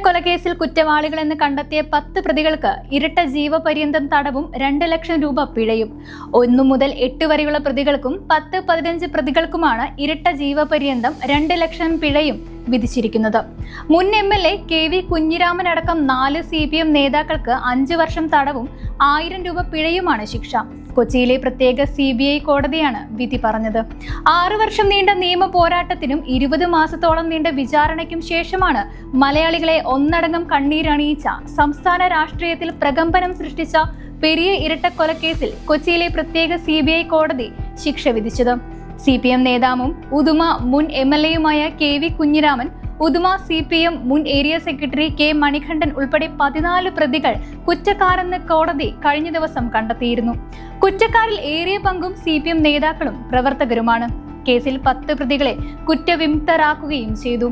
ഇരട്ടക്കൊലക്കേസിൽ കുറ്റവാളികളെന്ന് കണ്ടെത്തിയ 10 പ്രതികൾക്ക് ഇരട്ട ജീവപര്യന്തം തടവും 2 ലക്ഷം രൂപ പിഴയും. 1 മുതൽ 8 വരെയുള്ള പ്രതികൾക്കും 10-15 പ്രതികൾക്കുമാണ് ഇരട്ട ജീവപര്യന്തം 2 ലക്ഷം പിഴയും വിധിച്ചിരിക്കുന്നത്. മുൻ MLA KV കുഞ്ഞിരാമൻ അടക്കം 4 CPM നേതാക്കൾക്ക് 5 വർഷം തടവും 1000 രൂപ പിഴയുമാണ് ശിക്ഷ. കൊച്ചിയിലെ പ്രത്യേക CBI കോടതിയാണ് വിധി പറഞ്ഞത്. 6 വർഷം നീണ്ട നിയമ പോരാട്ടത്തിനും 20 മാസത്തോളം നീണ്ട വിചാരണയ്ക്കും ശേഷമാണ് മലയാളികളെ ഒന്നടങ്കം കണ്ണീരണിയിച്ച, സംസ്ഥാന രാഷ്ട്രീയത്തിൽ പ്രകമ്പനം സൃഷ്ടിച്ച പെരിയ ഇരട്ടക്കൊലക്കേസിൽ കൊച്ചിയിലെ പ്രത്യേക CBI കോടതി ശിക്ഷ വിധിച്ചത്. CPM നേതാവും ഉദുമ മുൻ MLAയുമായ KV കുഞ്ഞിരാമൻ, ഉദുമ CPM മുൻ ഏരിയ സെക്രട്ടറി K മണികണ്ഠൻ ഉൾപ്പെടെ 14 പ്രതികൾ കുറ്റക്കാരെന്ന് കോടതി കഴിഞ്ഞ ദിവസം കണ്ടെത്തിയിരുന്നു. കുറ്റക്കാരിൽ ഏറിയ പങ്കും CPM നേതാക്കളും പ്രവർത്തകരുമാണ്. കേസിൽ 10 പ്രതികളെ കുറ്റവിമുക്തരാക്കുകയും ചെയ്തു.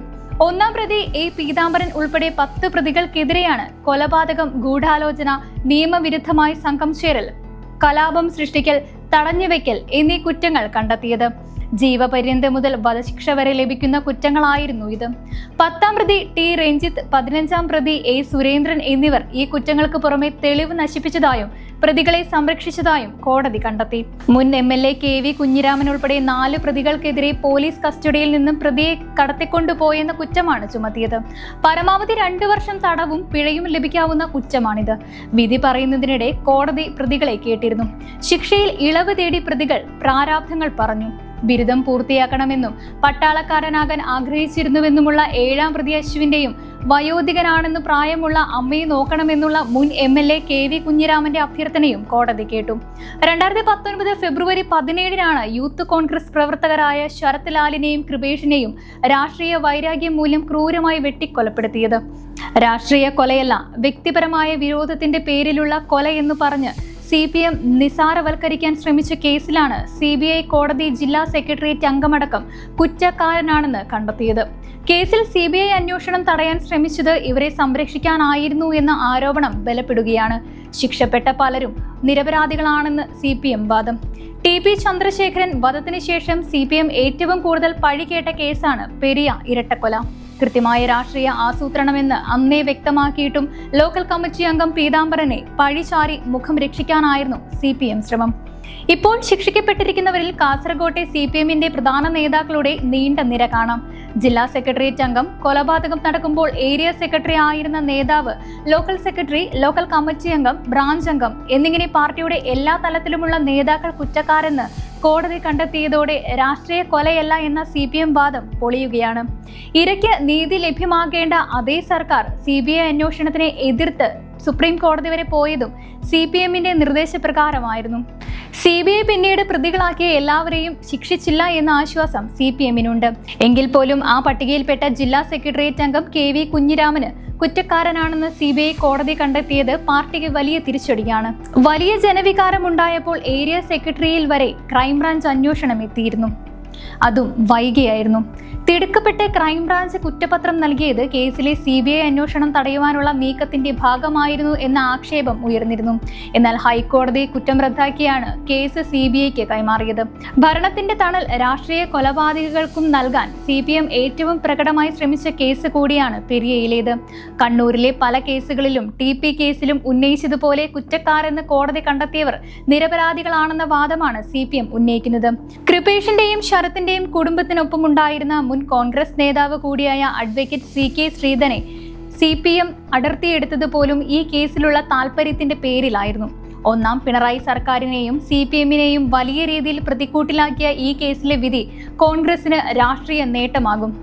1-ാം പ്രതി A പീതാംബരൻ ഉൾപ്പെടെ 10 പ്രതികൾക്കെതിരെയാണ് കൊലപാതകം, ഗൂഢാലോചന, നിയമവിരുദ്ധമായി സംഘം ചേരൽ, കലാപം സൃഷ്ടിക്കൽ, തടഞ്ഞുവെക്കൽ എന്നീ കുറ്റങ്ങൾ കണ്ടെത്തിയത്. ജീവപര്യന്തം മുതൽ വധശിക്ഷ വരെ ലഭിക്കുന്ന കുറ്റങ്ങളായിരുന്നു ഇത്. 10-ാം പ്രതി T രഞ്ജിത്ത്, 15-ാം പ്രതി A സുരേന്ദ്രൻ എന്നിവർ ഈ കുറ്റങ്ങൾക്ക് പുറമെ തെളിവ് നശിപ്പിച്ചതായും പ്രതികളെ സംരക്ഷിച്ചതായും കോടതി കണ്ടെത്തി. മുൻ MLA KV കുഞ്ഞിരാമൻ ഉൾപ്പെടെ 4 പ്രതികൾക്കെതിരെ പോലീസ് കസ്റ്റഡിയിൽ നിന്നും പ്രതിയെ കടത്തിക്കൊണ്ടുപോയെന്ന കുറ്റമാണ് ചുമത്തിയത്. പരമാവധി 2 വർഷം തടവും പിഴയും ലഭിക്കാവുന്ന കുറ്റമാണിത്. വിധി പറയുന്നതിനിടെ കോടതി പ്രതികളെ കേട്ടിരുന്നു. ശിക്ഷയിൽ ഇളവ് തേടി പ്രതികൾ പ്രാരാബ്ധങ്ങൾ പറഞ്ഞു. ബിരുദം പൂർത്തിയാക്കണമെന്നും പട്ടാളക്കാരനാകാൻ ആഗ്രഹിച്ചിരുന്നുവെന്നുമുള്ള 7-ാം പ്രതി അശ്വിന്റെയും വയോധികനാണെന്ന് പ്രായമുള്ള അമ്മയെ നോക്കണമെന്നുള്ള മുൻ MLA KV കുഞ്ഞിരാമന്റെ അഭ്യർത്ഥനയും കോടതി കേട്ടു. 2019 ഫെബ്രുവരി 17-നാണ് യൂത്ത് കോൺഗ്രസ് പ്രവർത്തകരായ ശരത് ലാലിനെയും കൃപേഷിനെയും രാഷ്ട്രീയ വൈരാഗ്യം മൂലം ക്രൂരമായി വെട്ടിക്കൊലപ്പെടുത്തിയത്. രാഷ്ട്രീയ കൊലയല്ല, വ്യക്തിപരമായ വിരോധത്തിന്റെ പേരിലുള്ള കൊലയെന്ന് പറഞ്ഞ് CPM നിസാരവൽക്കരിക്കാൻ ശ്രമിച്ച കേസിലാണ് CBI കോടതി ജില്ലാ സെക്രട്ടേറിയറ്റ് അംഗമടക്കം കുറ്റക്കാരനാണെന്ന് കണ്ടെത്തിയത്. കേസിൽ CBI അന്വേഷണം തടയാൻ ശ്രമിച്ചത് ഇവരെ സംരക്ഷിക്കാനായിരുന്നു എന്ന ആരോപണം ബലപ്പെടുകയാണ്. ശിക്ഷപ്പെട്ട പലരും നിരപരാധികളാണെന്ന് CPM വാദം. TP ചന്ദ്രശേഖരൻ വധത്തിന് ശേഷം CPM ഏറ്റവും കൂടുതൽ പഴി കേട്ട കേസാണ് പെരിയ ഇരട്ടക്കൊല. കൃത്യമായ രാഷ്ട്രീയ ആസൂത്രണമെന്ന് അന്നേ വ്യക്തമാക്കിയിട്ടും ലോക്കൽ കമ്മിറ്റി അംഗം പീതാംബരനെ പഴിചാരി മുഖം രക്ഷിക്കാനായിരുന്നു CPM ശ്രമം. ഇപ്പോൾ ശിക്ഷിക്കപ്പെട്ടിരിക്കുന്നവരിൽ കാസർകോട്ടെ CPMന്റെ പ്രധാന നേതാക്കളുടെ നീണ്ട നിര കാണാം. ജില്ലാ സെക്രട്ടേറിയറ്റ് അംഗം, കൊലപാതകം നടക്കുമ്പോൾ ഏരിയ സെക്രട്ടറി ആയിരുന്ന നേതാവ്, ലോക്കൽ സെക്രട്ടറി, ലോക്കൽ കമ്മിറ്റി അംഗം, ബ്രാഞ്ച് അംഗം എന്നിങ്ങനെ പാർട്ടിയുടെ എല്ലാ തലത്തിലുമുള്ള നേതാക്കൾ കുറ്റക്കാരെന്ന് കോടതി കണ്ടെത്തിയതോടെ രാഷ്ട്രീയ കൊലയല്ല എന്ന CPM വാദം പൊളിയുകയാണ്. ഇരയ്ക്ക് നീതി ലഭ്യമാകേണ്ട അതേ സർക്കാർ CBI അന്വേഷണത്തിനെ എതിർത്ത് സുപ്രീം കോടതി വരെ പോയതും CPMന്റെ നിർദ്ദേശപ്രകാരമായിരുന്നു. CBI പിന്നീട് പ്രതികളാക്കിയ എല്ലാവരെയും ശിക്ഷിച്ചില്ല എന്ന ആശ്വാസം CPMനുണ്ട്. എങ്കിൽ പോലും ആ പട്ടികയിൽപ്പെട്ട ജില്ലാ സെക്രട്ടേറിയറ്റ് അംഗം KV കുഞ്ഞിരാമന് കുറ്റക്കാരനാണെന്ന് CBI കോടതി കണ്ടെത്തിയത് പാർട്ടിക്ക് വലിയ തിരിച്ചടിയാണ്. വലിയ ജനവികാരമുണ്ടായപ്പോൾ ഏരിയ സെക്രട്ടറിയിൽ വരെ ക്രൈംബ്രാഞ്ച് അന്വേഷണം എത്തിയിരുന്നു. അതും വൈകിയായിരുന്നു. തിടുക്കപ്പെട്ട് ക്രൈംബ്രാഞ്ച് കുറ്റപത്രം നൽകിയത് കേസിലെ CBI അന്വേഷണം തടയുവാനുള്ള നീക്കത്തിന്റെ ഭാഗമായിരുന്നു എന്ന ആക്ഷേപം ഉയർന്നിരുന്നു. എന്നാൽ ഹൈക്കോടതി കുറ്റം റദ്ദാക്കിയാണ് കേസ് CBIക്ക് കൈമാറിയത്. ഭരണത്തിന്റെ തണൽ രാഷ്ട്രീയ കൊലപാതകങ്ങൾക്കും നൽകാൻ CPM ഏറ്റവും പ്രകടമായി ശ്രമിച്ച കേസ് കൂടിയാണ് പെരിയയിലേത്. കണ്ണൂരിലെ പല കേസുകളിലും TP കേസിലും ഉന്നയിച്ചതുപോലെ കുറ്റക്കാരെന്ന് കോടതി കണ്ടെത്തിയവർ നിരപരാധികളാണെന്ന വാദമാണ് CPM ഉന്നയിക്കുന്നത്. കൃപേഷിന്റെയും ശരത്തിന്റെയും കുടുംബത്തിനൊപ്പം ഉണ്ടായിരുന്ന മുൻ കോൺഗ്രസ് നേതാവ് കൂടിയായ അഡ്വക്കേറ്റ് CK ശ്രീധരനെ CPM അടർത്തിയെടുത്തത് പോലും ഈ കേസിലുള്ള താൽപര്യത്തിന്റെ പേരിലായിരുന്നു. 1-ാം പിണറായി സർക്കാരിനെയും CPMനെയും വലിയ രീതിയിൽ പ്രതിക്കൂട്ടിലാക്കിയ ഈ കേസിലെ വിധി കോൺഗ്രസിന് രാഷ്ട്രീയ നേട്ടമാകും.